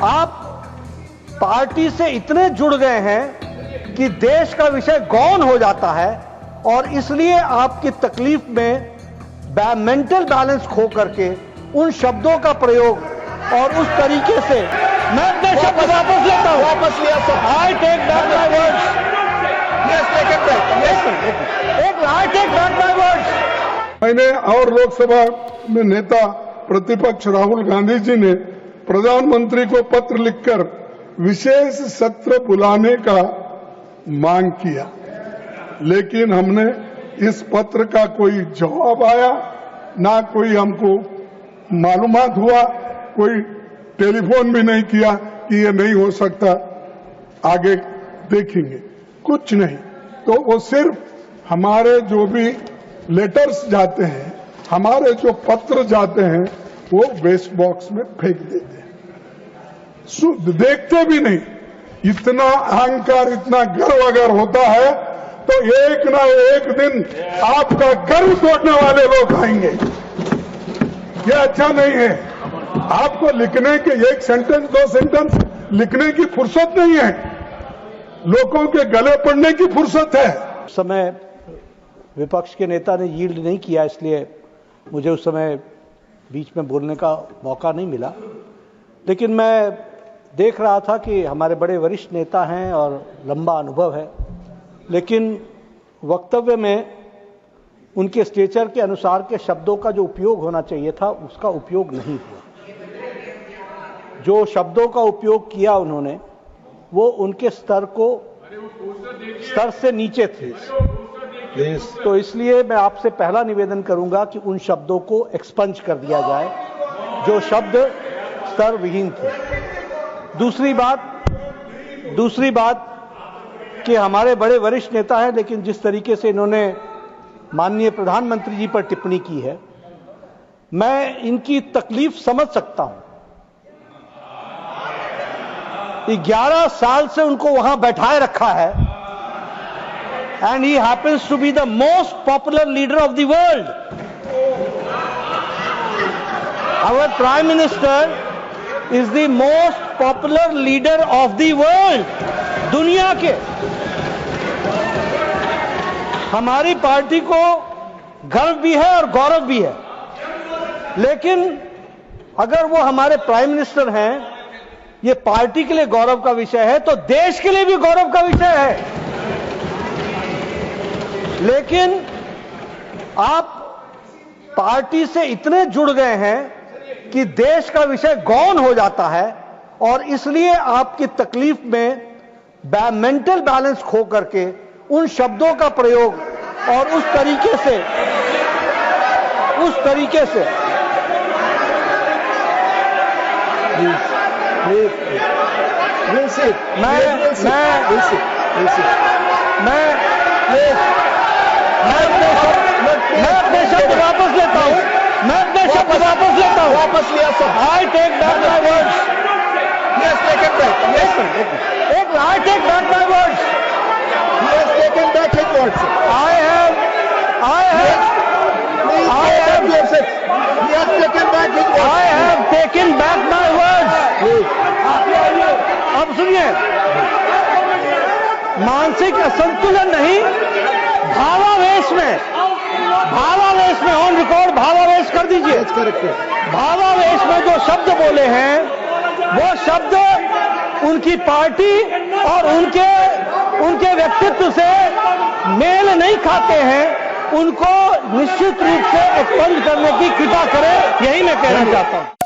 आप पार्टी से इतने जुड़ गए हैं कि देश का विषय गौण हो जाता है और इसलिए आपकी तकलीफ में मेंटल बैलेंस खो करके उन शब्दों का प्रयोग और उस तरीके से मैं अपने शब्द वापस लेता हूं। वापस लिया sir. I take back my words. Yes, take it back. I take back my words. मैंने और लोकसभा में नेता प्रतिपक्ष राहुल गांधी जी ने प्रधानमंत्री को पत्र लिखकर विशेष सत्र बुलाने का मांग किया, लेकिन हमने इस पत्र का कोई जवाब आया ना, कोई हमको मालूमात हुआ, कोई टेलीफोन भी नहीं किया कि ये नहीं हो सकता, आगे देखेंगे, कुछ नहीं। तो वो सिर्फ हमारे जो भी लेटर्स जाते हैं, हमारे जो पत्र जाते हैं, वो वेस्ट बॉक्स में फेंक देते हैं, देखते भी नहीं। इतना अहंकार, इतना गर्व अगर होता है तो एक ना एक दिन आपका गर्व तोड़ने वाले लोग आएंगे। ये अच्छा नहीं है। आपको लिखने के एक सेंटेंस, दो सेंटेंस लिखने की फुर्सत नहीं है, लोगों के गले पड़ने की फुर्सत है। उस समय विपक्ष के नेता ने यील्ड नहीं किया, इसलिए मुझे उस समय बीच में बोलने का मौका नहीं मिला, लेकिन मैं देख रहा था कि हमारे बड़े वरिष्ठ नेता हैं और लंबा अनुभव है, लेकिन वक्तव्य में उनके स्टेचर के अनुसार के शब्दों का जो उपयोग होना चाहिए था उसका उपयोग नहीं हुआ। जो शब्दों का उपयोग किया उन्होंने वो उनके स्तर से नीचे थे। तो इसलिए मैं आपसे पहला निवेदन करूंगा कि उन शब्दों को एक्सपंज कर दिया जाए जो शब्द स्तर विहीन थे। दूसरी बात कि हमारे बड़े वरिष्ठ नेता हैं, लेकिन जिस तरीके से इन्होंने माननीय प्रधानमंत्री जी पर टिप्पणी की है, मैं इनकी तकलीफ समझ सकता हूं। 11 साल से उनको वहां बैठाए रखा है, and he happens to be the most popular leader of the world. Our Prime Minister is the most popular leader of the world. दुनिया के। हमारी पार्टी को गर्व भी है और गौरव भी है, लेकिन अगर वो हमारे प्राइम मिनिस्टर हैं, ये पार्टी के लिए गौरव का विषय है तो देश के लिए भी गौरव का विषय है। लेकिन आप पार्टी से इतने जुड़ गए हैं कि देश का विषय गौण हो जाता है और इसलिए आपकी तकलीफ में मेंटल बैलेंस खो करके उन शब्दों का प्रयोग और उस तरीके से मैं अपने शब्द वापस लेता हूं। वापस लिया sir. I take back my words. Yes, take it back. I take back my words. Yes, take back his words. I have taken back my words. अब सुनिए, मानसिक असंतुलन नहीं, भावावेश में ऑन रिकॉर्ड भावावेश कर दीजिए। भावावेश में जो शब्द बोले हैं वो शब्द उनकी पार्टी और उनके व्यक्तित्व से मेल नहीं खाते हैं। उनको निश्चित रूप से एक्सपंज करने की कृपा करें, यही मैं कहना चाहता हूं।